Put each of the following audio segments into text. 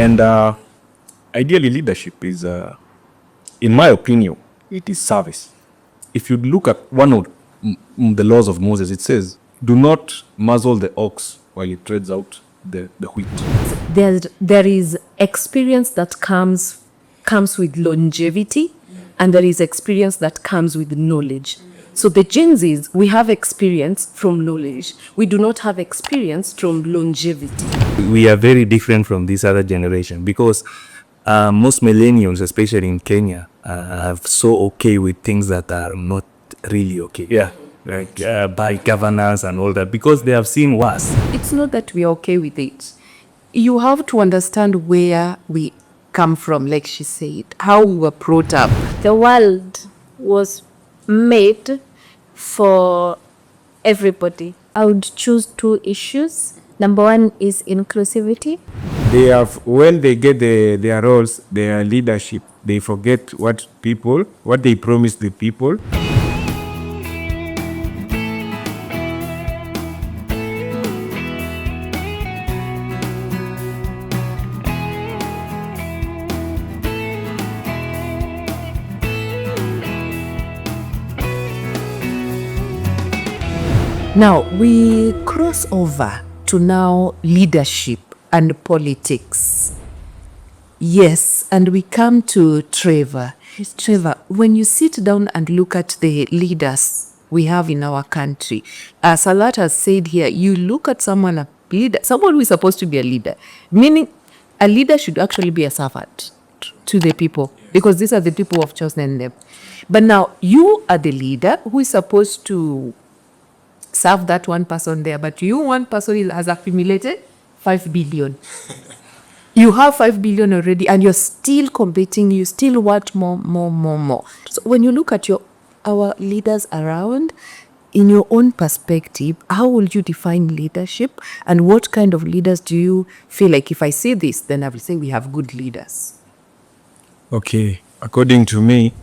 And ideally, leadership is, in my opinion, it is service. If you look at one of the laws of Moses, it says, do not muzzle the ox while it treads out the wheat. There is experience that comes with longevity, and there is experience that comes with knowledge. So the Gen Zs, we have experience from knowledge. We do not have experience from longevity. We are very different from this other generation because most millennials, especially in Kenya, are so okay with things that are not really okay. Yeah, like by governance and all that, because they have seen worse. It's not that we are okay with it. You have to understand where we come from, like she said, how we were brought up. The world was made for everybody. I would choose 2 issues. Number 1 is inclusivity. When they get their roles, their leadership, they forget what they promise the people. Now, we cross over to now leadership and politics. Yes, and we come to Trevor. Trevor, when you sit down and look at the leaders we have in our country, as Salat has said here, you look at someone who is supposed to be a leader, meaning a leader should actually be a servant to the people, because these are the people who have chosen them. But now, you are the leader who is supposed to serve that one person there, but one person has accumulated 5 billion. You have 5 billion already, and you're still competing. You still want more. So when you look at our leaders around, in your own perspective, how will you define leadership, and what kind of leaders do you feel like, if I say this, then I will say we have good leaders? Okay, according to me,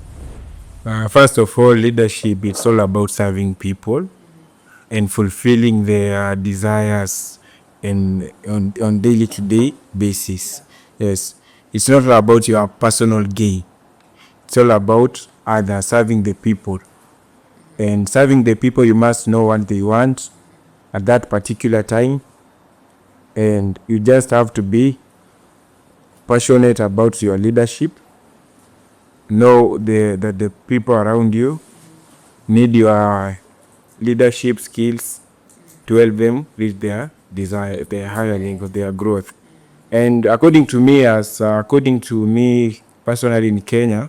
first of all, leadership, it's all about serving people and fulfilling their desires on daily-to-day basis. Yes, it's not about your personal gain. It's all about serving the people. And serving the people, you must know what they want at that particular time. And you just have to be passionate about your leadership. Know that the people around you need your leadership skills to help them reach their desire, their hiring, or their growth. And according to me personally in Kenya,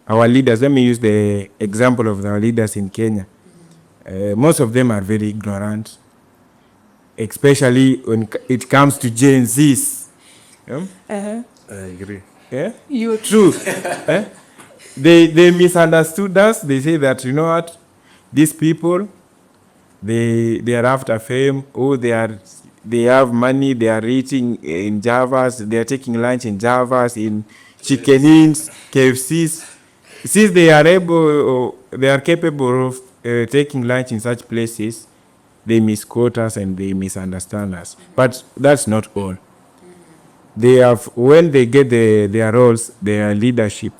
our leaders, let me use the example of our leaders in Kenya. Most of them are very ignorant, especially when it comes to Gen Zs. Yeah? Uh-huh. I agree. Yeah? True. They misunderstood us. They say that, you know what, these people, they are after fame. Oh, they have money. They are eating in Javas. They are taking lunch in Javas, in Chicken Inns, KFCs. Since they are capable of taking lunch in such places, they misquote us and they misunderstand us. But that's not all. When they get their roles, their leadership,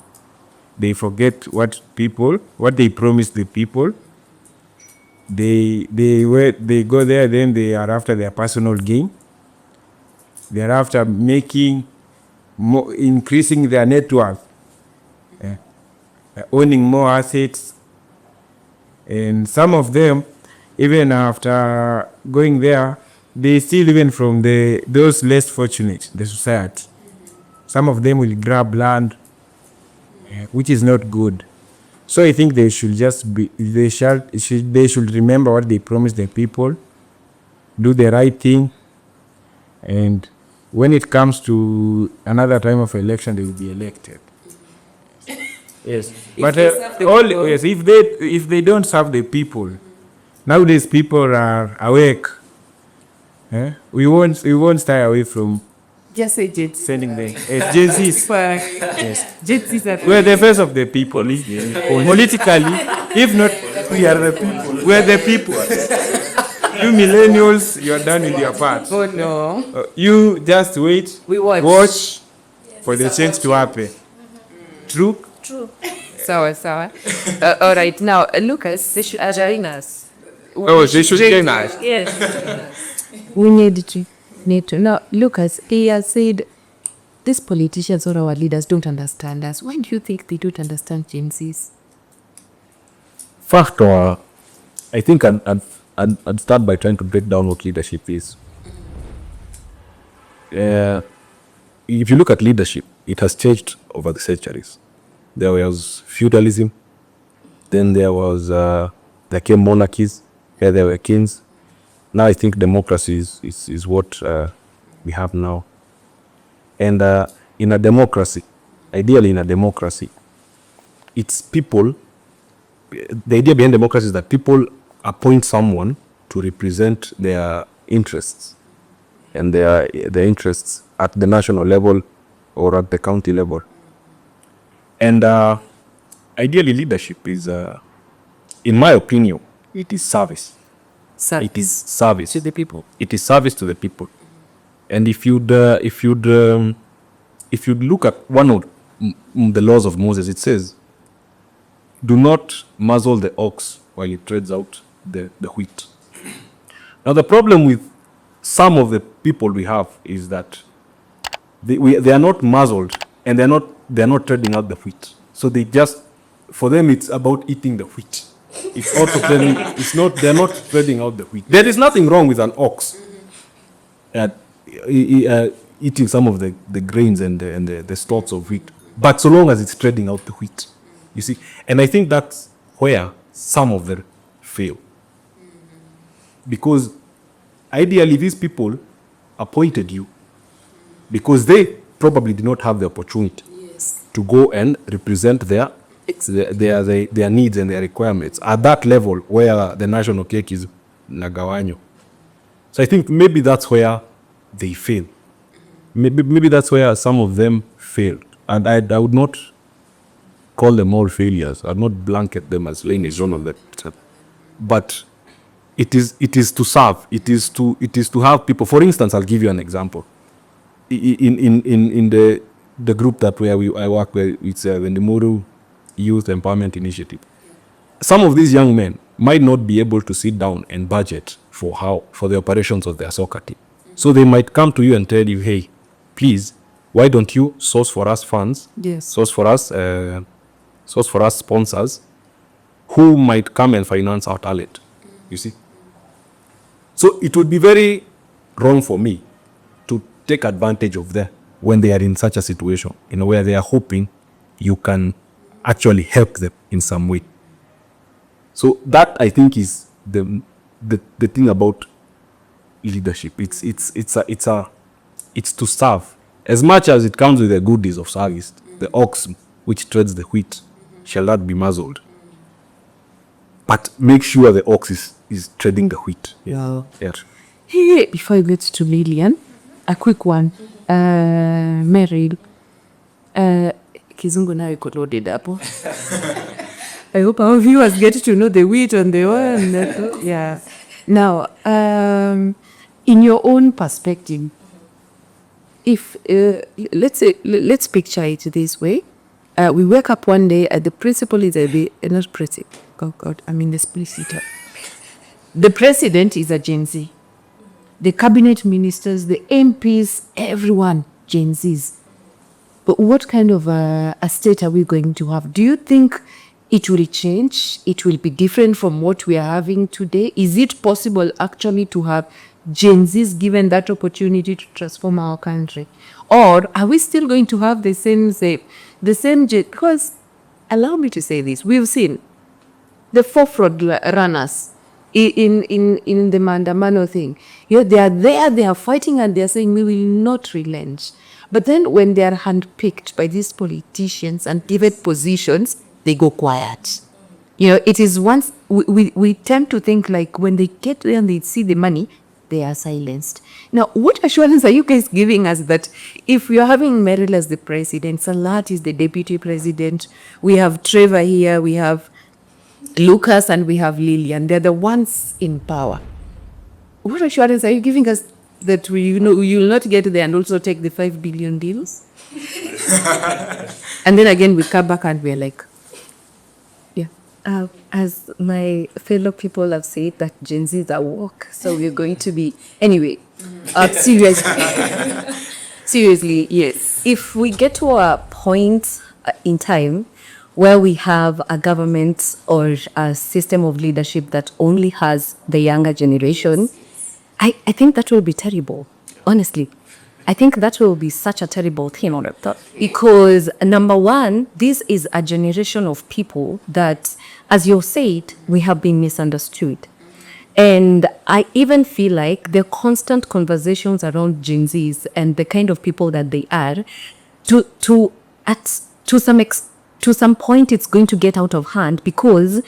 they forget what they promise the people. They go there, then they are after their personal gain. They are after increasing their net worth, owning more assets. And some of them, even after going there, they steal even from those less fortunate, the society. Some of them will grab land, which is not good. So I think they should remember what they promised the people, do the right thing, and when it comes to another time of election, they will be elected. Yes, but if they don't serve the people, nowadays people are awake. We won't stay away from Just say Jet. sending them. JCs. Yes. Jet. We're the face of the people. Politically, if not, we are the people. We're the people. You millennials, you are done with your part. Oh no. You just wait, We watch. for the change to happen. True? Sawa, sawa. All right, now, Lucas, They should join us. Oh, they should join us. Yes. we need to. Now, Lucas, he has said these politicians or our leaders don't understand us. Why do you think they don't understand Gen Zs? First, I think I'd start by trying to break down what leadership is. If you look at leadership, it has changed over the centuries. There was feudalism, then there came monarchies, where there were kings. Now I think democracy is what we have now. And in a democracy, ideally in a democracy, it's people. The idea behind democracy is that people appoint someone to represent their interests and their interests at the national level or at the county level. And ideally leadership is, in my opinion, it is service. It is service To the people. It is service to the people. And if you'd look at one of the laws of Moses, it says, "Do not muzzle the ox while it treads out the wheat." Now the problem with some of the people we have is that they are not muzzled and they're not treading out the wheat. So they just, for them it's about eating the wheat. It's also treading, they're not treading out the wheat. There is nothing wrong with an ox eating some of the grains and the stalks of wheat, but so long as it's treading out the wheat, you see. And I think that's where some of them fail, because ideally these people appointed you because they probably did not have the opportunity to go and represent their needs and their requirements at that level where the national cake is nagawanyo. So I think maybe that's where they fail. Maybe that's where some of them failed. And I would not call them all failures. I'd not blanket them as laying is one of that. But it is to serve. It is to have people. For instance, I'll give you an example. In the group that I work with, it's the Ndimuru Youth Empowerment Initiative. Some of these young men might not be able to sit down and budget for the operations of their soccer team. So they might come to you and tell you, "Hey, please, why don't you source for us funds? Yes. Source for us sponsors who might come and finance our talent." You see? So it would be very wrong for me to take advantage of them when they are in such a situation, where they are hoping you can actually help them in some way. So that, I think, is the thing about leadership. It's to serve. As much as it comes with the goodies of service, the ox which treads the wheat shall not be muzzled. But make sure the ox is treading the wheat. Yeah. Yes. Hey, before you get to Lillian, a quick one. Meryl, Kizungu now iko loaded hapo. I hope our viewers get to know the wheat and the oil. Yeah. Now, in your own perspective, if let's picture it this way: we wake up one day, the principal is not principal. Oh God, I mean the solicitor. The president is a Gen Z. The cabinet ministers, the MPs, everyone, Gen Zs. But what kind of a state are we going to have? Do you think it will change? It will be different from what we are having today? Is it possible actually to have Gen Zs given that opportunity to transform our country? Or are we still going to have the same because, allow me to say this, we've seen the forefront runners in the Mandamano thing. Yeah, they are there, they are fighting, and they are saying we will not relent. But then when they are handpicked by these politicians and given positions, they go quiet. It is once we tend to think like when they get there and they see the money, they are silenced. Now, what assurance are you guys giving us that if we are having Meryl as the president, Salat is the deputy president, we have Trevor here, we have Lucas, and we have Lillian, they're the ones in power. What assurance are you giving us that you will not get there and also take the 5 billion deals? And then again, we come back and we're like, yeah. As my fellow people have said, that Gen Zs are woke, so we're going to be anyway. Seriously, yes. If we get to a point in time where we have a government or a system of leadership that only has the younger generation, I think that will be terrible. Honestly, I think that will be such a terrible thing on it. Because number one, this is a generation of people that, as you said, we have been misunderstood. And I even feel like the constant conversations around Gen Zs and the kind of people that they are, to some point, it's going to get out of hand, because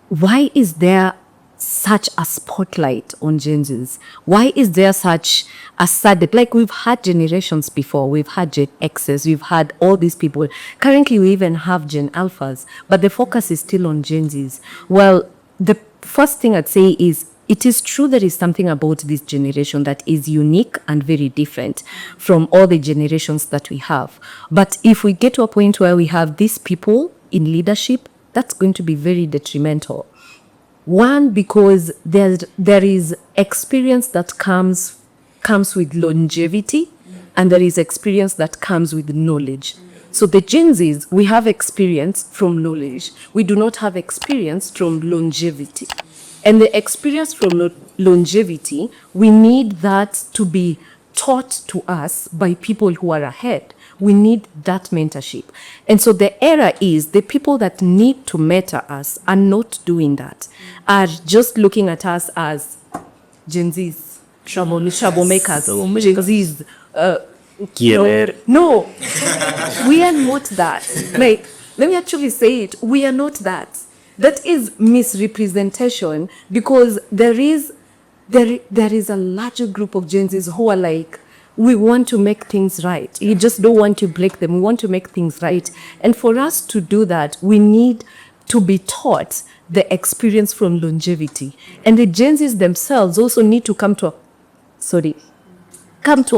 why is there such a spotlight on Gen Zs? Why is there such a sudden, like we've had generations before, we've had Gen Xs, we've had all these people. Currently, we even have Gen Alphas, but the focus is still on Gen Zs. Well, the first thing I'd say is, it is true there is something about this generation that is unique and very different from all the generations that we have. But if we get to a point where we have these people in leadership, that's going to be very detrimental. One, because there is experience that comes with longevity, and there is experience that comes with knowledge. So the Gen Zs, we have experience from knowledge. We do not have experience from longevity. And the experience from longevity, we need that to be taught to us by people who are ahead. We need that mentorship. And so the error is the people that need to mentor us are not doing that, are just looking at us as Gen Zs, troublemakers, Gen Zs. No, we are not that. Like, let me actually say it. We are not that. That is misrepresentation, because there is a larger group of Gen Zs who are like, we want to make things right. You just don't want to break them. We want to make things right. And for us to do that, we need to be taught the experience from longevity. And the Gen Zs themselves also need to come to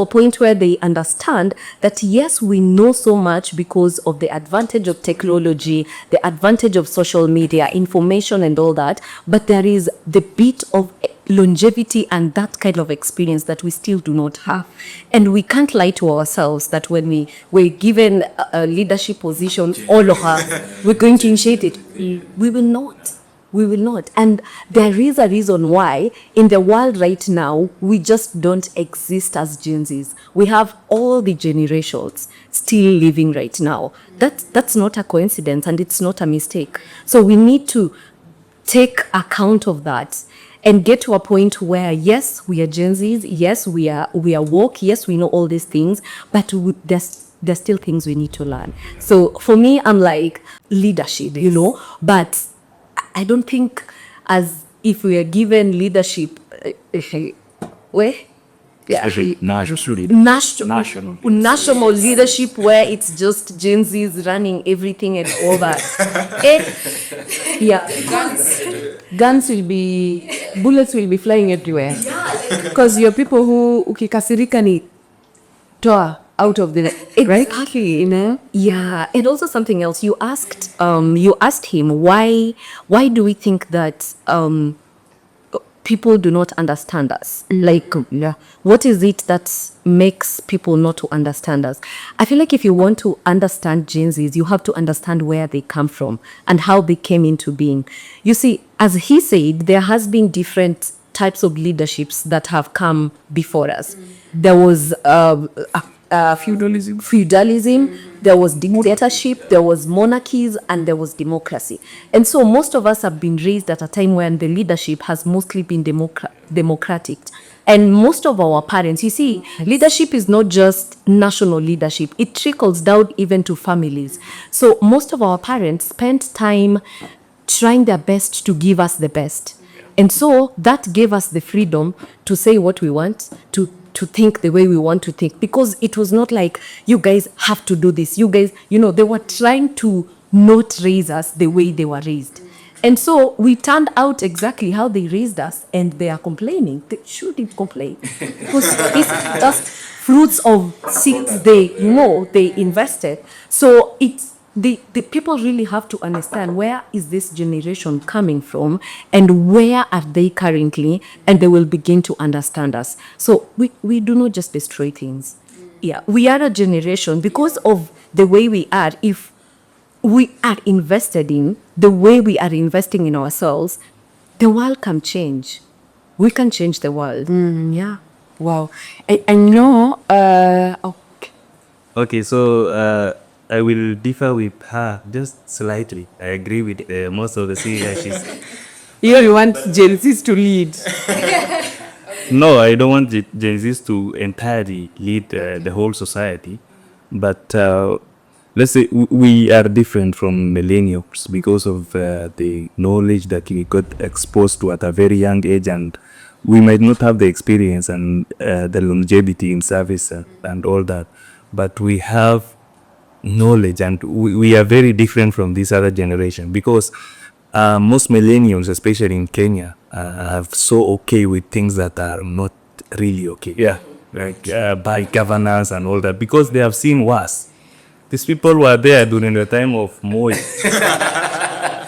a point where they understand that, yes, we know so much because of the advantage of technology, the advantage of social media, information and all that, but there is the bit of longevity and that kind of experience that we still do not have. And we can't lie to ourselves that when we were given a leadership position, all of us, we're going to initiate it. We will not. We will not. And there is a reason why in the world right now, we just don't exist as Gen Zs. We have all the generations still living right now. That's not a coincidence, and it's not a mistake. So we need to take account of that and get to a point where, yes, we are Gen Zs, yes, we are woke, yes, we know all these things, but there's still things we need to learn. So for me, I'm like leadership, but I don't think as if we are given leadership, national leadership where it's just Gen Zs running everything and all that. Bullets will be flying everywhere. Because you're people who ukikasirika ni toa out of the right? Exactly, Yeah, and also something else. You asked him why do we think that people do not understand us? Like, what is it that makes people not to understand us? I feel like if you want to understand Gen Zs, you have to understand where they come from and how they came into being. You see, as he said, there has been different types of leaderships that have come before us. There was feudalism, there was dictatorship, there was monarchies, and there was democracy. And so most of us have been raised at a time when the leadership has mostly been democratic. And most of our parents, you see, leadership is not just national leadership. It trickles down even to families. So most of our parents spent time trying their best to give us the best. And so that gave us the freedom to say what we want, to think the way we want to think, because it was not like, you guys have to do this. You guys, they were trying to not raise us the way they were raised. And so we turned out exactly how they raised us, and they are complaining. They shouldn't complain. Because it's just fruits of seeds they invested. So it's the people really have to understand where is this generation coming from and where are they currently, and they will begin to understand us. So we do not just destroy things. Yeah, we are a generation because of the way we are. If we are invested in the way we are investing in ourselves, the world can change. We can change the world. Yeah. Wow. I know. Okay. Okay, so I will differ with her just slightly. I agree with most of the things that she's. You want Gen Zs to lead. No, I don't want Gen Zs to entirely lead the whole society, but let's say we are different from millennials because of the knowledge that we got exposed to at a very young age, and we might not have the experience and the longevity in service and all that, but we have knowledge, and we are very different from this other generation because most millennials, especially in Kenya, are so okay with things that are not really okay. Yeah, like by governance and all that, because they have seen worse. These people were there during the time of Moi,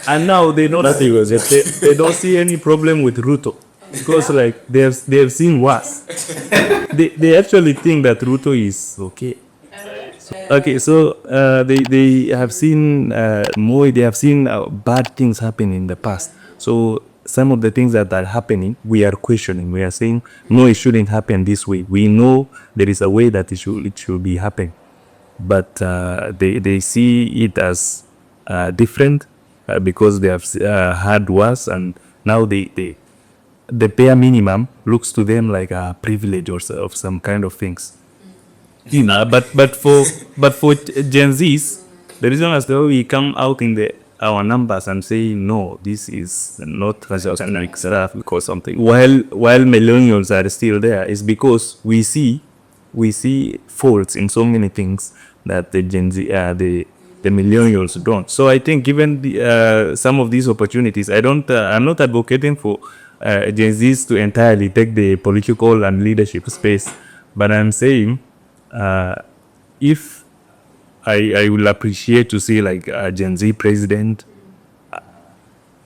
and now they don't. They don't see any problem with Ruto because like they have seen worse. They actually think that Ruto is okay. Okay, so they have seen Moi, they have seen bad things happen in the past. So some of the things that are happening, we are questioning. We are saying, no, it shouldn't happen this way. We know there is a way that it should be happening. But they see it as different because they have had worse, and now the bare minimum looks to them like a privilege or of some kind of things. You know, but for Gen Zs, the reason as though we come out in our numbers and say no, this is not generic stuff because something. While millennials are still there, is because we see faults in so many things that the Gen Z, the millennials don't. So I think given some of these opportunities, I'm not advocating for Gen Zs to entirely take the political and leadership space, but I'm saying. If I will appreciate to see like a Gen Z president,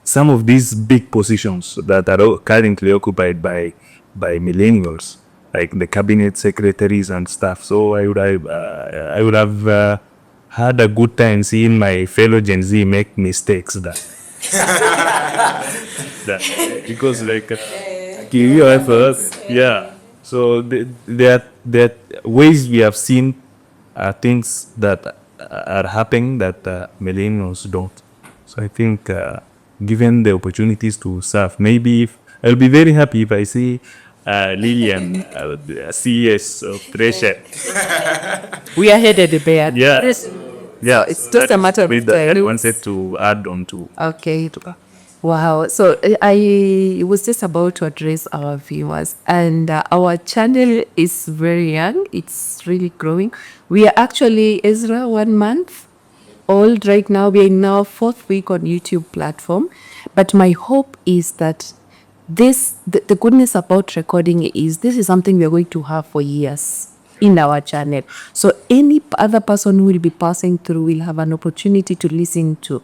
some of these big positions that are currently occupied by millennials, like the cabinet secretaries and stuff. So I would have had a good time seeing my fellow Gen Z make mistakes that because like yeah. So there are ways we have seen things that are happening that millennials don't. So I think given the opportunities to serve, maybe I'll be very happy if I see Lillian, CS of Treasure. We are headed there. Yeah. Yeah. It's just a matter of time. I wanted to add on to. Okay. Wow. So I was just about to address our viewers, and our channel is very young. It's really growing. We are actually, Ezra, 1 month old right now. We are in our 4th week on YouTube platform. But my hope is that the goodness about recording is this is something we are going to have for years in our channel. So any other person who will be passing through will have an opportunity to listen to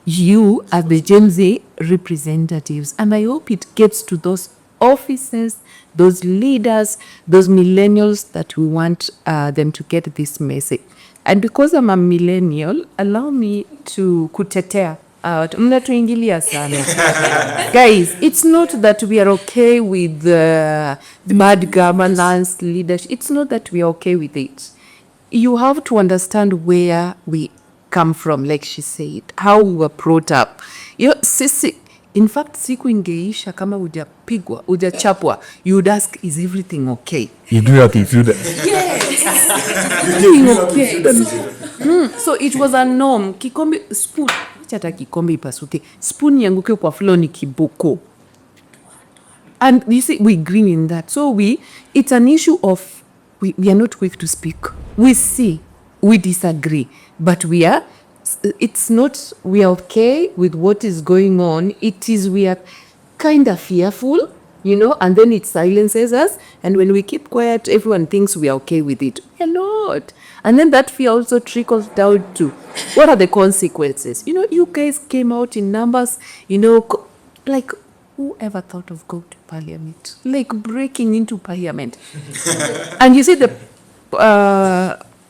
you as the Gen Z representatives. And I hope it gets to those officers, those leaders, those millennials that we want them to get this message. And because I'm a millennial, allow me to kutetea. Mnatuingilia sana. Guys, it's not that we are okay with the bad governance, leadership. It's not that we are okay with it. You have to understand where we come from, like she said, how we were brought up. Sisi, in fact, siku ingeisha kama hujapigwa, hujachapwa, you would ask, is everything okay? You do have to feel that. Yes. Okay. So it was a norm. Kikombe, spoon, chata kikombe ipasuke. Spoon yanguke kwa floor ni kiboko. And you see, we agree in that. So it's an issue of, we are not quick to speak. We see, we disagree, but it's not, we are okay with what is going on. It is, we are kind of fearful, and then it silences us. And when we keep quiet, everyone thinks we are okay with it. We're not. And then that fear also trickles down to what are the consequences? You guys came out in numbers, like whoever thought of going to parliament? Like breaking into parliament. And you see the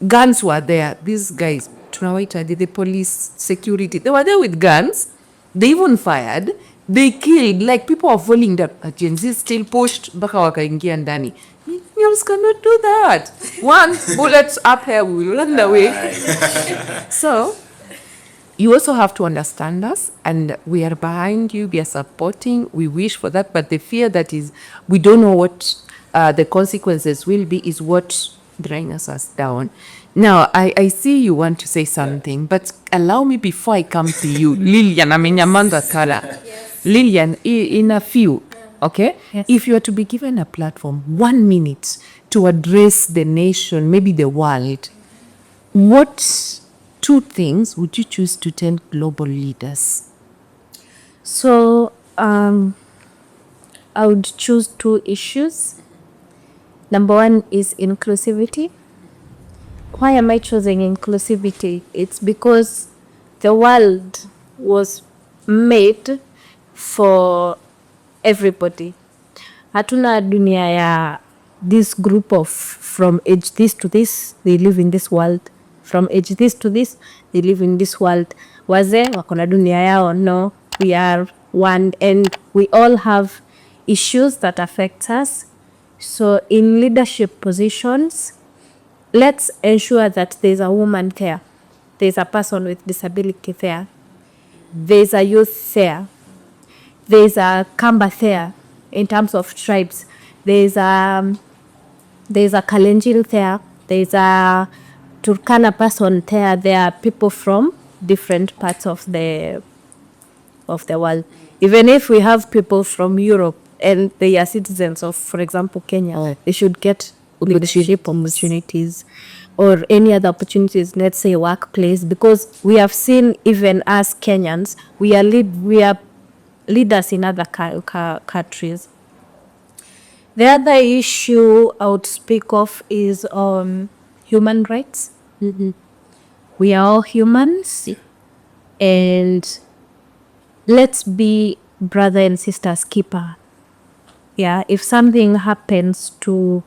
guns were there. These guys, the police, security, they were there with guns. They even fired. They killed, like people are falling down. Gen Z still pushed, mpaka wakaingia ndani. Millennials cannot do that. One bullet up here, we will run away. So, you also have to understand us, and we are behind you, we are supporting, we wish for that, but the fear that is, we don't know what the consequences will be is what brings us down. Now, I see you want to say something, but allow me before I come to you. Lilian, amenyamaza kara. Lilian, in a few, okay? Yes. If you are to be given a platform, 1 minute to address the nation, maybe the world, what 2 things would you choose to tell global leaders? So, I would choose 2 issues. Number 1 is inclusivity. Why am I choosing inclusivity? It's because the world was made for everybody. Hatuna dunia ya this group of from age this to this, they live in this world. From age this to this, they live in this world. Wazee wakona dunia yao. No, we are one, and we all have issues that affect us. So in leadership positions, let's ensure that there's a woman there, there's a person with disability there, there's a youth there, there's a Kamba there in terms of tribes, there's a Kalenjin there, there's a Turkana person there. There are people from different parts of the world. Even if we have people from Europe and they are citizens of, for example, Kenya, they should get leadership opportunities or any other opportunities, let's say workplace, because we have seen even as Kenyans, we are leaders in other countries. The other issue I would speak of is human rights. Mm-hmm. We are all humans, and let's be brother and sister's keeper. Yeah, if something happens to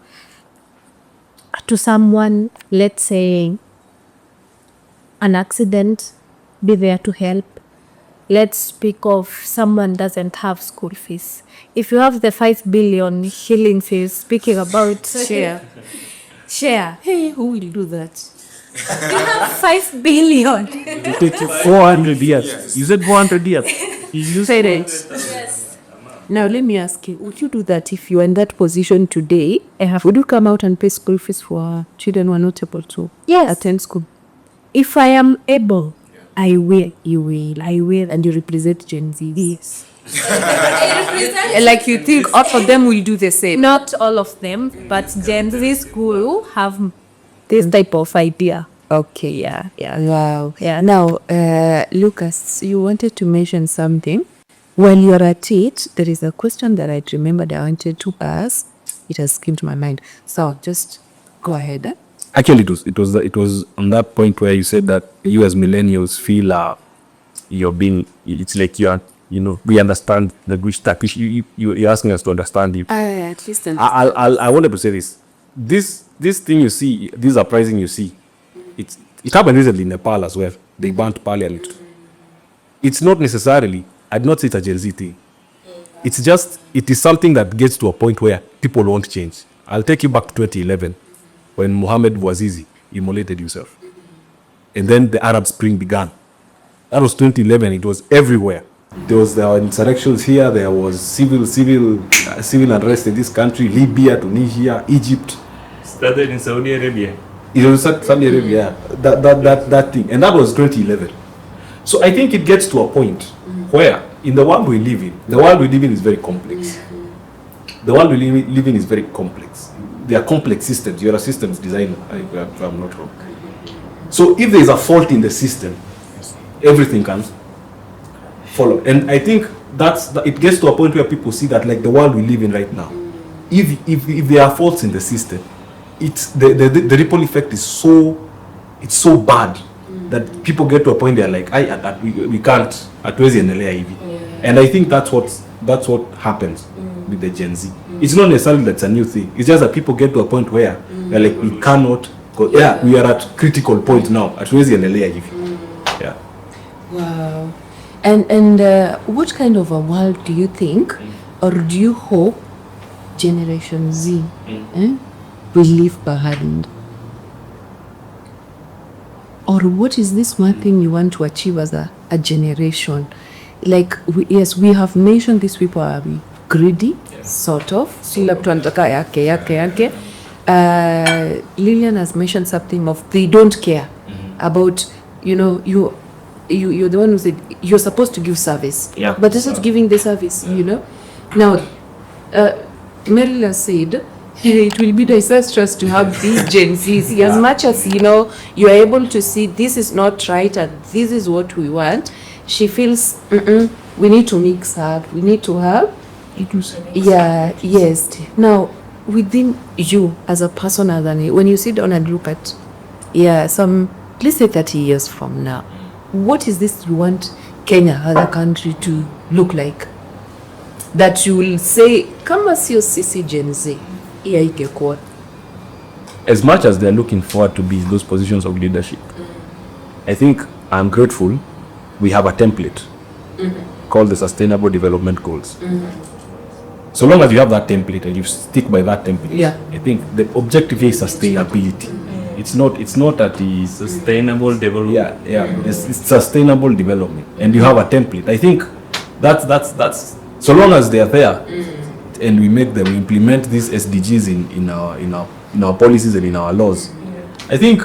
someone, let's say an accident, be there to help. Let's speak of someone doesn't have school fees. If you have the 5 billion shillings, speaking about share. Hey, who will do that? You have 5 billion. It takes you 400 years. You said 400 years. You Said it. Yes. Now let me ask you, would you do that if you are in that position today? Would you come out and pay school fees for children who are not able to attend school? If I am able, I will. You will. I will. And you represent Gen Z. Yes. Like you think all of them will do the same? Not all of them, but Gen Z school have this type of idea. Okay, yeah. Wow. Yeah. Now, Lucas, you wanted to mention something. While you're at it, there is a question that I remembered I wanted to ask. It has come to my mind. So just go ahead. Actually, it was on that point where you said that you as millennials feel you're being. It's like you are. We understand the Greek stack. You're asking us to understand you. At least I wanted to say this. This thing you see, this uprising you see, it happened recently in Nepal as well. They burnt parliament. It's not necessarily, I'd not say it's a Gen Z thing. It's just, it is something that gets to a point where people won't change. I'll take you back to 2011 when Mohammed Bouazizi immolated himself. And then the Arab Spring began. That was 2011. It was everywhere. There were insurrections here. There was civil unrest in this country. Libya, Tunisia, Egypt. Started in Saudi Arabia. It was Saudi Arabia. That thing, and that was 2011. So I think it gets to a point where, in the world we live in, is very complex. The world we live in is very complex. They are complex systems. You're a systems designer, if I'm not wrong. So if there is a fault in the system, everything can follow. And I think it gets to a point where people see that, like, the world we live in right now, if there are faults in the system, it's the ripple effect is so bad that people get to a point they're like, we can't, hatuwezi endelea hivi. And I think that's what happens with the Gen Z. It's not necessarily that's a new thing. It's just that people get to a point where they're like, we cannot go, we are at critical point now, hatuwezi endelea hivi. Yeah. Wow. And what kind of a world do you think, or do you hope Generation Z will leave behind? Or what is this one thing you want to achieve as a generation? Like, we have mentioned these people are greedy, sort of. Sila mtu anataka yake. Lillian has mentioned something of they don't care about, you're the one who said you're supposed to give service, but it's not giving the service, Now, Merila said, it will be disastrous to have these Gen Zs. As much as, you're able to see this is not right and this is what we want, she feels, we need to mix up, we need to have, yes. Now, within you as a person, when you sit down and look at, let's say 30 years from now, what is this you want Kenya, other country, to look like? That you will say, kama sio sisi Gen Z, iya ingekuwa. As much as they're looking forward to be in those positions of leadership, I think I'm grateful we have a template called the Sustainable Development Goals. So long as you have that template and you stick by that template, I think the objective here is sustainability. It's not that it's Sustainable development. It's sustainable development, and you have a template. I think that's so long as they are there, and we implement these SDGs in our policies and in our laws. I think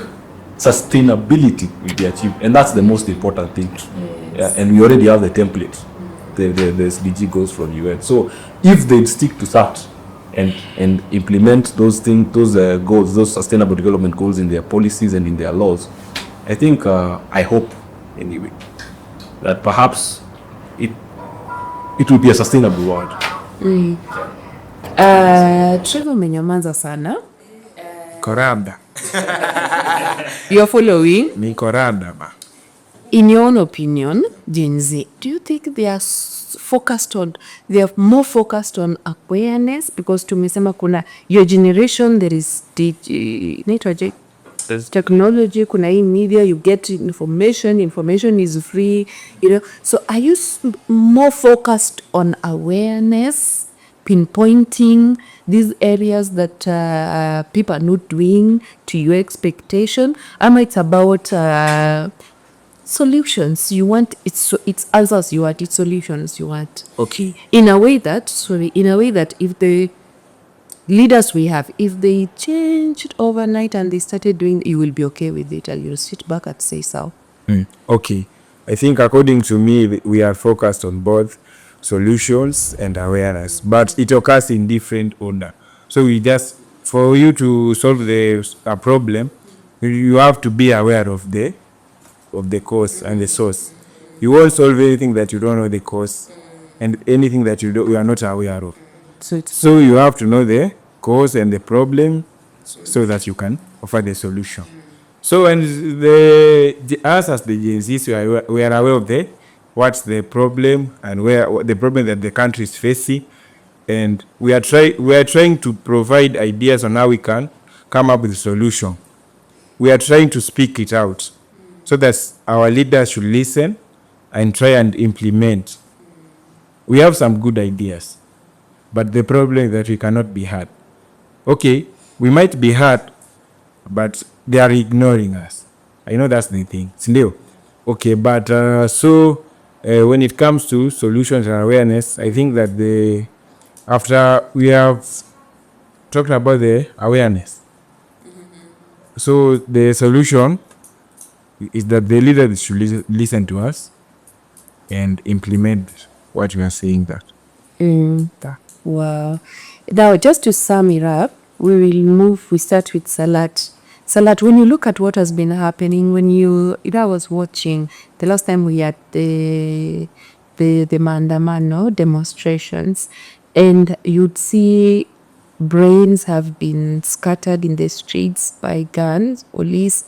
sustainability will be achieved, and that's the most important thing. And we already have the template. The SDG goes from UN. So if they stick to that and implement those things, those goals, those sustainable development goals in their policies and in their laws, I think I hope anyway that perhaps it will be a sustainable world. Trevor umenyamaza sana. Korada. You're following? Ni korada ba. In your own opinion, Gen Z, do you think they are more focused on awareness? Because tumesema kuna your generation, there is technology, kuna hii media, you get information is free, So are you more focused on awareness, pinpointing these areas that people are not doing to your expectation? Ama it's about solutions you want, it's answers you want, it's solutions you want. Okay. In a way that if the leaders we have, if they changed overnight and they started doing, you will be okay with it and you'll sit back and say so. Okay. I think according to me, we are focused on both solutions and awareness, but it occurs in different order. So for you to solve a problem, you have to be aware of the cause and the source. You won't solve anything that you don't know the cause, and anything that you are not aware of. So you have to know the cause and the problem so that you can offer the solution. So when us as the Gen Z, we are aware of what's the problem and what the problem that the country is facing, and we are trying to provide ideas on how we can come up with a solution. We are trying to speak it out, so that our leaders should listen and try and implement. We have some good ideas, but the problem is that we cannot be heard. Okay, we might be heard, but they are ignoring us. I know that's the thing. Still, okay, but when it comes to solutions and awareness, I think that after we have talked about the awareness, so the solution is that the leaders should listen to us and implement what we are saying that. Wow. Now, just to sum it up, we start with Salat. Salat, when you look at what has been happening, I was watching, the last time we had the the maandamano demonstrations, and you'd see brains have been scattered in the streets by guns, police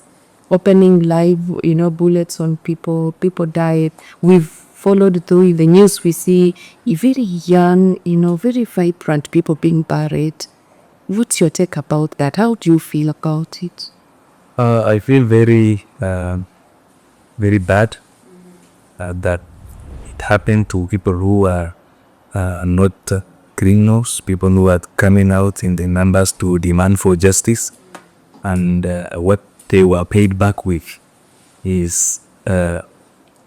opening live, bullets on people. People died. We've followed through in the news. We see a very young, very vibrant people being buried. What's your take about that? How do you feel about it? I feel very, very bad that it happened to people who are not criminals, people who are coming out in the numbers to demand for justice, and what they were paid back with is the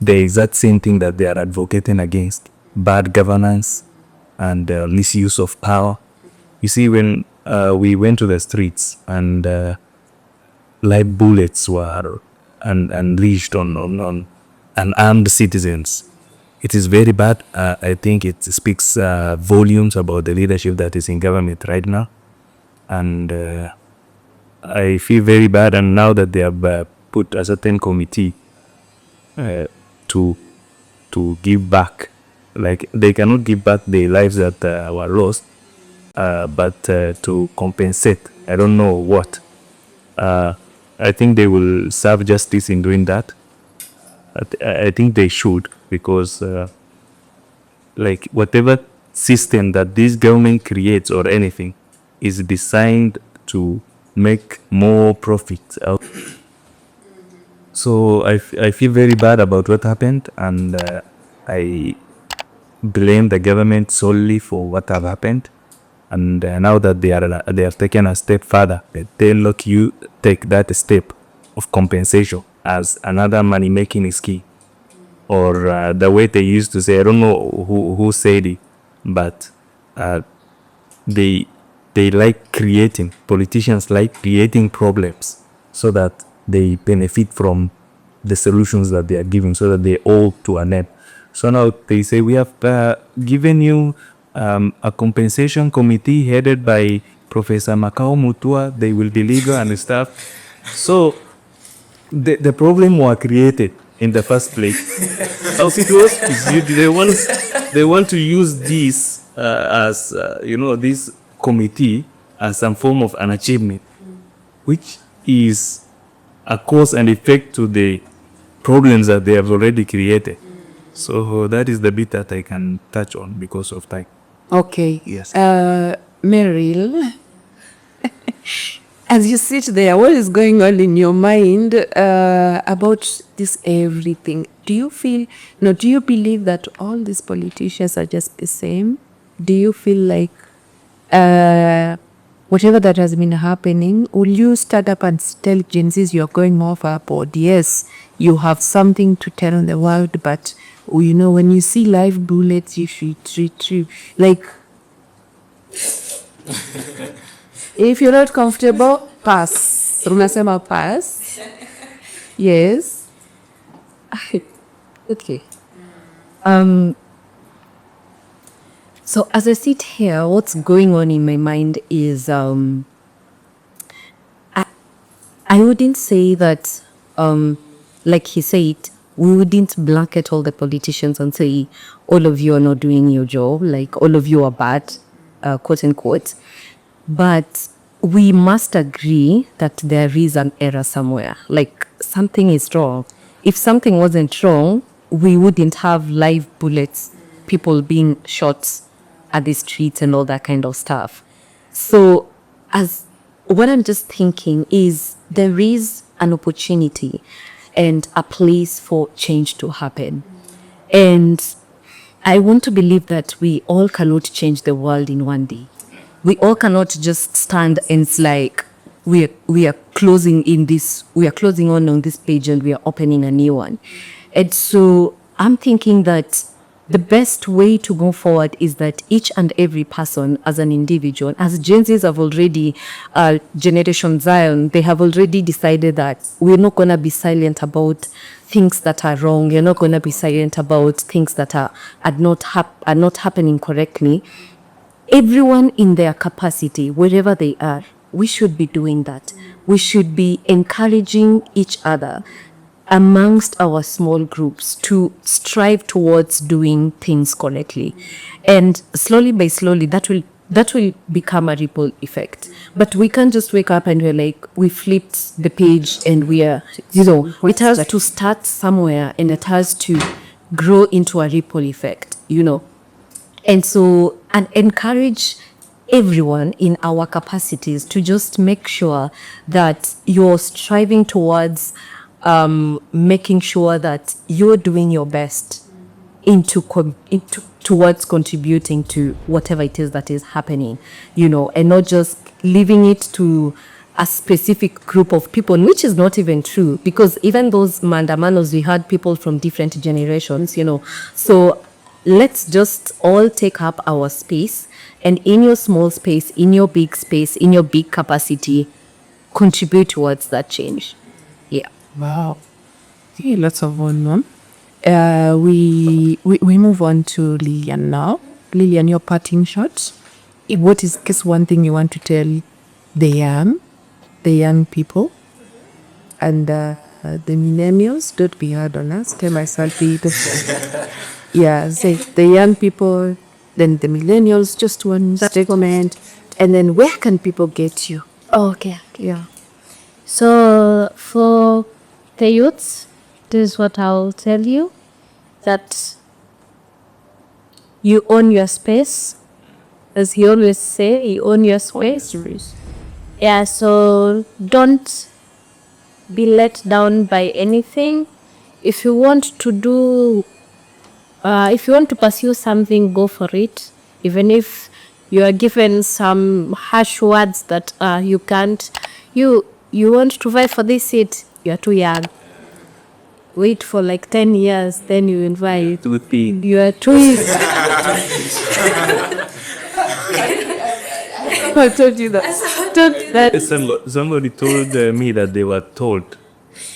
exact same thing that they are advocating against: bad governance and misuse of power. You see, when we went to the streets and live bullets were unleashed on unarmed citizens, it is very bad. I think it speaks volumes about the leadership that is in government right now. And I feel very bad. And now that they have put a certain committee to give back, like they cannot give back the lives that were lost, but to compensate, I don't know what. I think they will serve justice in doing that. I think they should, because like whatever system that this government creates or anything is designed to make more profit out. So I feel very bad about what happened, and I blame the government solely for what have happened. And now that they have taken a step further, they let you take that step of compensation as another money making scheme, or the way they used to say, I don't know who said it, but they like creating, politicians like creating problems so that they benefit from the solutions that they are giving, so that they owe to an end. So now they say, we have given you a compensation committee headed by Professor Makao Mutua. They will deliver and stuff. So the problem was created in the first place. How it was is they want to use this as this committee as some form of an achievement, which is a cause and effect to the problems that they have already created. So that is the bit that I can touch on because of time. Okay. Yes. Meryl, as you sit there, what is going on in your mind about this everything? Do you believe that all these politicians are just the same? Do you feel like whatever that has been happening, will you stand up and tell Gen Zs you're going overboard? Yes, you have something to tell the world, but when you see live bullets, you should retrieve. Like, if you're not comfortable, pass. Unasema pass. Yes. Okay. So as I sit here, what's going on in my mind is I wouldn't say that like he said, we wouldn't blanket all the politicians and say all of you are not doing your job, like all of you are bad, quote unquote. But we must agree that there is an error somewhere, like something is wrong. If something wasn't wrong, we wouldn't have live bullets, people being shot at the streets and all that kind of stuff. So what I'm just thinking is there is an opportunity and a place for change to happen. And I want to believe that we all cannot change the world in one day. We all cannot just stand and it's like we are closing on this page and we are opening a new one. And so I'm thinking that the best way to go forward is that each and every person as an individual, as Gen Zs have already, Generation Zion, they have already decided that we're not going to be silent about things that are wrong. You're not going to be silent about things that are not happening correctly. Everyone in their capacity, wherever they are, we should be doing that. We should be encouraging each other. amongst our small groups to strive towards doing things correctly. And slowly by slowly, that will become a ripple effect. But we can't just wake up and we're like, we flipped the page and we are, it has to start somewhere and it has to grow into a ripple effect, And so, and encourage everyone in our capacities to just make sure that you're striving towards making sure that you're doing your best towards contributing to whatever it is that is happening, and not just leaving it to a specific group of people, which is not even true, because even those mandamanos, we had people from different generations, So let's just all take up our space, and in your small space, in your big space, in your big capacity, contribute towards that change. Yeah. Wow. Okay, lots of one. We move on to Lillian now. Lillian, your parting shot. What is just one thing you want to tell the young people, and the millennials? Don't be hard on us. Tell myself yeah, say the young people, then the millennials. Just one statement, and then where can people get you? Okay. Yeah. So for the youths, this is what I'll tell you, that you own your space. As he always say, you own your space. Yeah, so don't be let down by anything. If you want to pursue something, go for it. Even if you are given some harsh words that you can't, you want to vie for this seat, you are too young. Wait for like 10 years, then you invite. You are too young. I told you that. Somebody told me that they were told,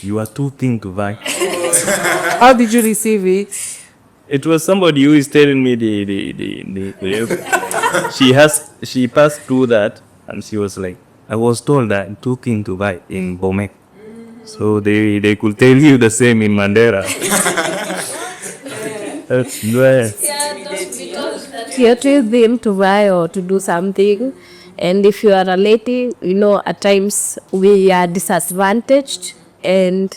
you are too thin to vie. How did you receive it? It was somebody who is telling me she passed through that, and she was like, I was told that I'm too thin to vie in Bomek. So they could tell you the same in Mandera. You're too thin to buy or to do something. And if you are a lady, at times we are disadvantaged and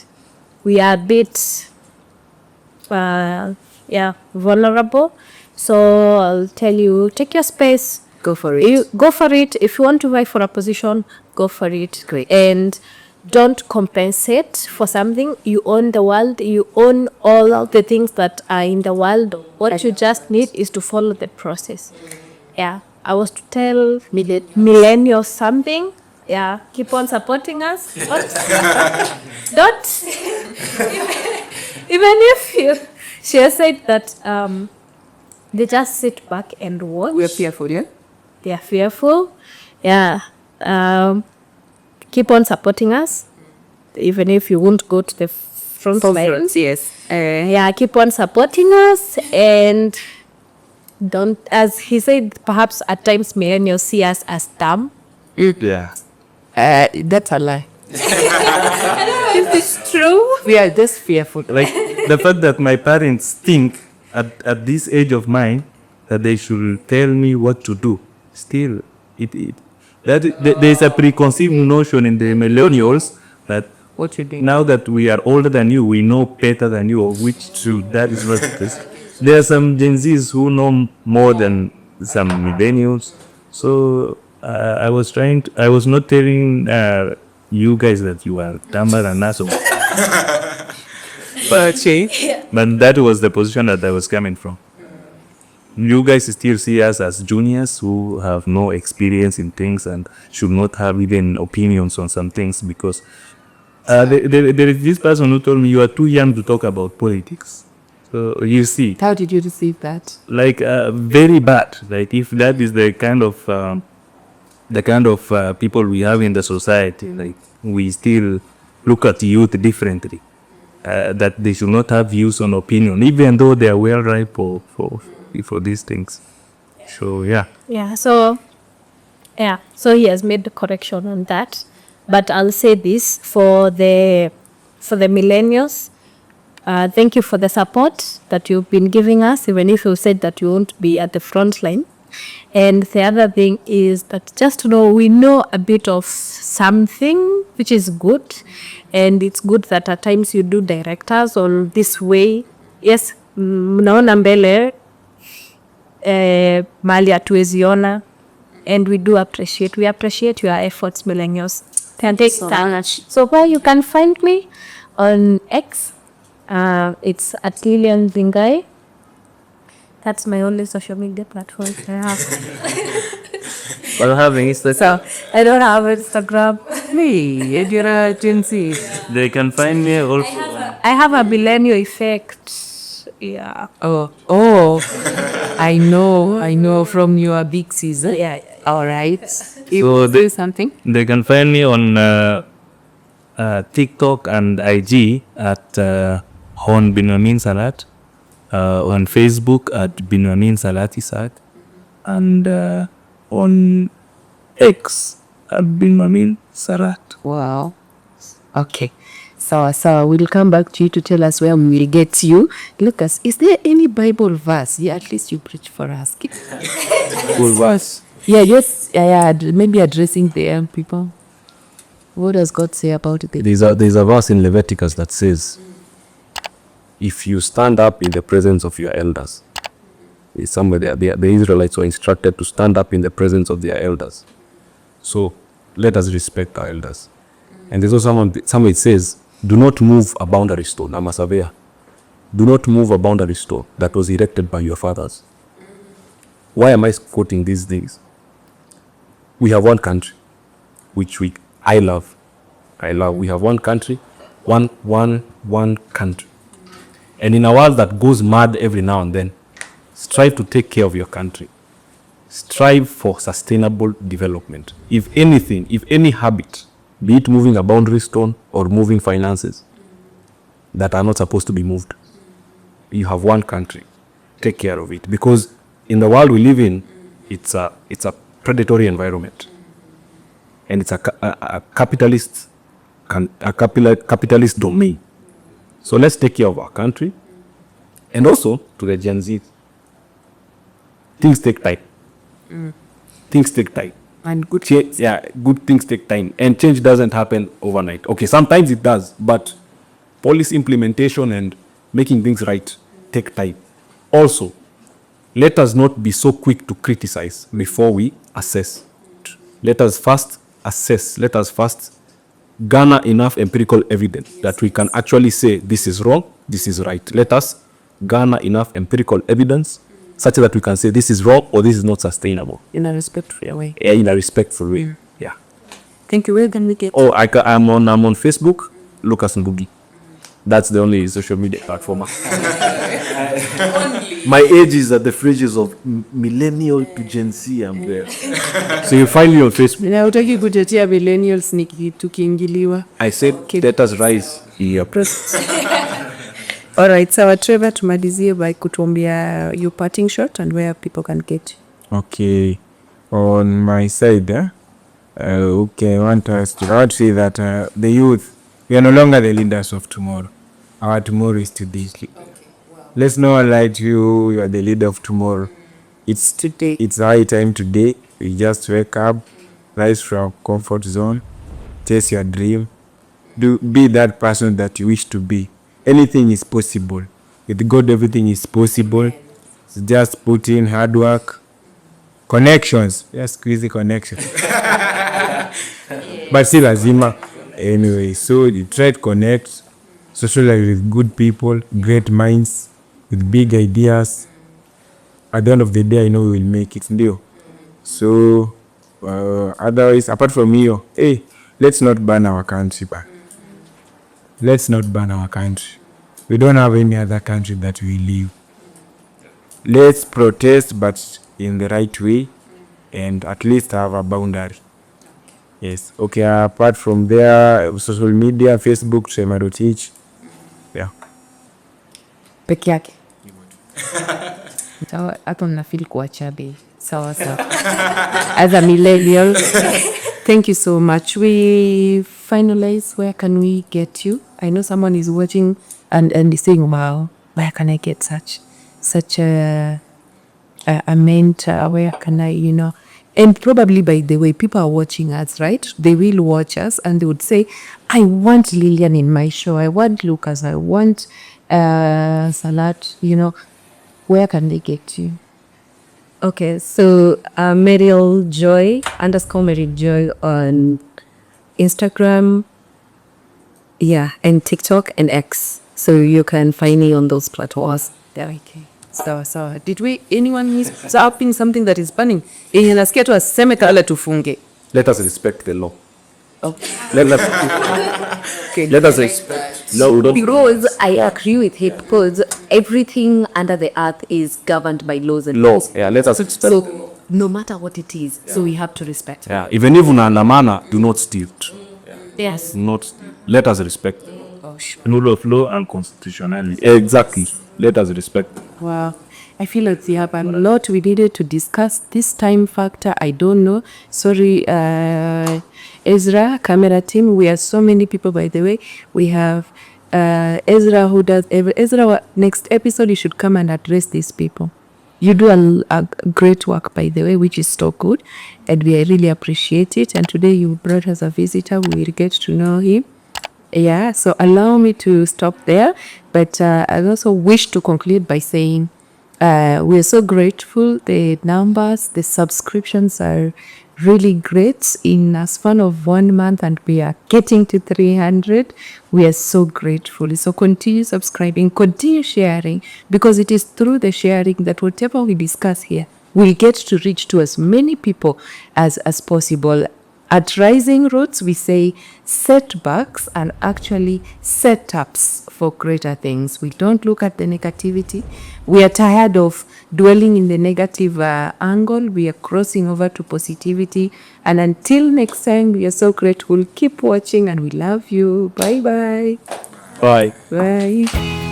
we are a bit vulnerable. So I'll tell you, take your space. Go for it. Go for it. If you want to vie for a position, go for it. Great. And don't compensate for something. You own the world. You own all of the things that are in the world. What you just need is to follow the process. Yeah. I was to tell millennials something. Yeah. Keep on supporting us. Don't. Even if she has said that they just sit back and watch. We're fearful, yeah? They are fearful. Yeah. Keep on supporting us, even if you won't go to the front line. Yes. Keep on supporting us, and don't, as he said, perhaps at times millennials see us as dumb. Yeah. That's a lie. If it's true. We are just fearful. Like the fact that my parents think at this age of mine that they should tell me what to do. Still, there's a preconceived notion in the millennials that What you doing? now that we are older than you, we know better than you, of which true, that is what it is. There are some Gen Zs who know more than some millennials. So I was not telling you guys that you are dumber than us. But that was the position that I was coming from. You guys still see us as juniors who have no experience in things and should not have even opinions on some things, because there is this person who told me you are too young to talk about politics. So you see, How did you receive that? like very bad. Like if that is the kind of people we have in the society, like we still look at youth differently. That they should not have views on opinion, even though they are well ripe for these things. So So he has made the correction on that. But I'll say this, for the for the millennials, thank you for the support that you've been giving us, even if you said that you won't be at the front line. And the other thing is that just to know, we know a bit of something, which is good. And it's good that at times you do direct us on this way. Yes, mnaona mbele, mali hatuweziona. And we do appreciate, we appreciate your efforts, millennials. Thank you so much. So where you can find me on X, it's at Lilian Zingai. That's my only social media platform I have. I don't have Instagram. So I don't have Instagram. Hey, you're a Gen Z. They can find me also. I have a millennial effect. Yeah. Oh, I know from your big season. Yeah. All right. So Say something. They can find me on TikTok and IG at Hon Binamin Salat, on Facebook at Binamin Salatisat, and on X at Binamin Sarat. Wow. Okay. So we'll come back to you to tell us where we will get you. Lucas, is there any Bible verse? Yeah, at least you preach for us. Bible verse. Yeah, yes. Yeah, maybe addressing the young people. What does God say about it? There's a verse in Leviticus that says, if you stand up in the presence of your elders, somewhere the Israelites were instructed to stand up in the presence of their elders. So let us respect our elders. And there's also somewhere it says, do not move a boundary stone. I'm a surveyor. Do not move a boundary stone that was erected by your fathers. Why am I quoting these things? We have one country, which I love. We have one country, one country. And in a world that goes mad every now and then, strive to take care of your country. Strive for sustainable development. If anything, if any habit, be it moving a boundary stone or moving finances that are not supposed to be moved, you have one country. Take care of it. Because in the world we live in, it's a predatory environment. And it's a capitalist domain. So let's take care of our country. And also, to the Gen Z, things take time. Things take time. And good. Good things take time. And change doesn't happen overnight. Okay, sometimes it does, but policy implementation and making things right take time. Also, let us not be so quick to criticize before we assess. Let us first assess. Let us first garner enough empirical evidence that we can actually say this is wrong, this is right. Let us garner enough empirical evidence such that we can say this is wrong or this is not sustainable. In a respectful way. Yeah, in a respectful way. Yeah. Thank you. Where can we get? Oh, I'm on Facebook, Lucas Ngugi. That's the only social media platform. My age is at the fringes of millennial to Gen Z. I'm there. So you find me on Facebook. Na utaki kutetea millennials tukiingiliwa. I said, let us rise. Yep. Alright, so Trevor, tumalizie by kutuambia your parting shot and where people can get you. Okay. On my side, I want to say that the youth, we are no longer the leaders of tomorrow. Our tomorrow is today. Let's not lie to you, you are the leader of tomorrow. It's Today. It's high time today. We just wake up, rise from our comfort zone, chase your dream, be that person that you wish to be. Anything is possible. With God, everything is possible. So just put in hard work, connections. Just squeeze the connection. But still lazima. Anyway, so you try to connect, socialize with good people, great minds, with big ideas. At the end of the day, I know we will make it. Ndio. So, otherwise, apart from you, hey, let's not burn our country back. Let's not burn our country. We don't have any other country that we live. Let's protest, but in the right way, and at least have a boundary. Yes. Okay. Apart from there, social media, Facebook, Trema.teach. Yeah. Peke yake. Sawa, hata mnafeel kuacha bei. Sawa. As a millennial, Thank you so much. We finalize. Where can we get you? I know someone is watching and is saying, "Wow, where can I get such a mentor? Where can I, And probably, by the way, people are watching us, right? They will watch us and they would say, "I want Lillian in my show. I want Lucas. I want Salat." Where can they get you? Okay, so Meryl Joy _Meryl Joy on Instagram, and TikTok and X. So you can find me on those platforms. Okay. Sawa. Did anyone is upping something that is burning? Nasikia tu aseme kala tufunge. Let us respect the law. Okay. Let us respect law. Because I agree with him, because everything under the earth is governed by laws and Law. Yeah, let us respect. So no matter what it is, so we have to respect. Yeah, even if unaandamana, do not steal. Yes. Let us respect. Rule of law and constitutionality. Exactly. Let us respect. Wow. I feel like we have a lot we needed to discuss. This time factor, I don't know. Sorry, Ezra, camera team. We are so many people, by the way. We have Ezra who does Ezra, next episode, you should come and address these people. You do a great work, by the way, which is so good. And we really appreciate it. And today you brought us a visitor. We'll get to know him. Yeah, so allow me to stop there. But I also wish to conclude by saying we are so grateful. The numbers, the subscriptions are really great in a span of 1 month, and we are getting to 300. We are so grateful. So continue subscribing, continue sharing, because it is through the sharing that whatever we discuss here will get to reach to as many people as possible. At Rising Roots, we say setbacks and actually setups for greater things. We don't look at the negativity. We are tired of dwelling in the negative angle. We are crossing over to positivity. And until next time, we are so grateful. Keep watching and we love you. Bye-bye. Bye. Bye.